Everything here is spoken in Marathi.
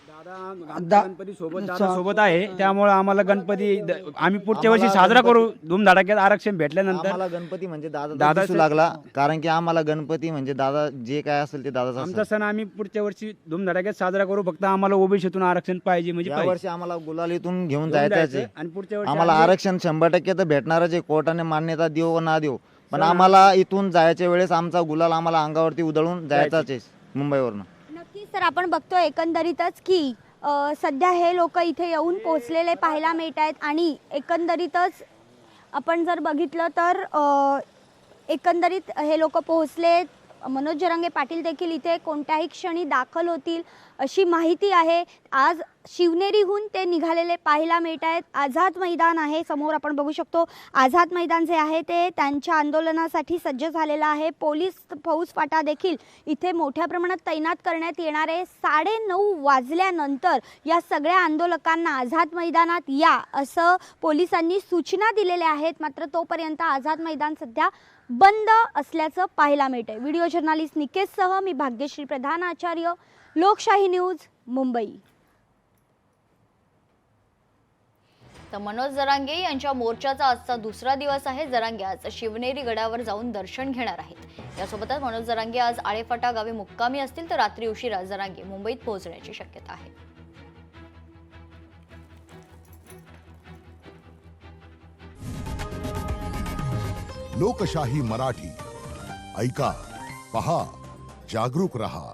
दादा गणपती सोबत आहे, त्यामुळे आम्हाला गणपती आम्ही पुढच्या वर्षी साजरा करू धूमधडाक्यात. आरक्षण भेटल्यानंतर आम्हाला गणपती म्हणजे दादा दिसू लागला, कारण की आम्हाला गणपती म्हणजे दादा जे काय असेल ते दादाचा आमचा सण आम्ही पुढच्या वर्षी धूमधडाक्यात साजरा करू. फक्त आम्हाला ओबीसीतून आरक्षण पाहिजे म्हणजे या पाहिजे. वर्षी आम्हाला गुलालीतून घेऊन जायचं आहे. आणि पुढच्या वर्षी आम्हाला आरक्षण 100% तर भेटणारच आहे, कोर्टाने मान्यता देऊ ना देऊ, पण आम्हाला इथून जायच्या वेळेस आमचा गुलाल आम्हाला अंगावरती उधळून जायचाच आहे मुंबईवरून. नक्कीच सर, आपण बघतोय एकंदरीतच की सध्या हे लोक इथे येऊन पोहोचलेले पाहायला मिळत आहेत आणि एकंदरीतच आपण जर बघितलं तर एकंदरीत हे लोक पोहोचले. मनोज जरांगे पाटील देखील इथे कोणत्याही क्षणी दाखल होतील अशी माहिती आहे. आज शिवनेरीहून ते निघालेले पाहायला मिळत आहेत. आझाद मैदान आहे समोर, आपण बघू शकतो. आझाद मैदान जे आहे ते त्यांच्या आंदोलनासाठी सज्ज झालेलं आहे. पोलीस फौजफाटा देखील इथे मोठ्या प्रमाणात तैनात करण्यात येणार आहे. 9:30 वाजल्यानंतर या सगळ्या आंदोलकांना आझाद मैदानात या असं पोलिसांनी सूचना दिलेल्या आहेत. मात्र तोपर्यंत आझाद मैदान सध्या बंद असल्याचं पाहायला मिळतंय. व्हिडिओ जर्नलिस्ट निकेशसह मी भाग्यश्री प्रधान आचार्य, लोकशाही न्यूज, मुंबई. तर मनोज जरांगे यांच्या मोर्चाचा आजचा दुसरा दिवस आहे. जरांगे आज शिवनेरी गडावर जाऊन दर्शन घेणार आहेत. यासोबतच मनोज जरांगे आज आळेफाटा गावी मुक्कामी असतील, तर रात्री उशिरा जरांगे मुंबईत पोहोचण्याची शक्यता आहे. लोकशाही मराठी ऐका, पहा, जागरूक रहा.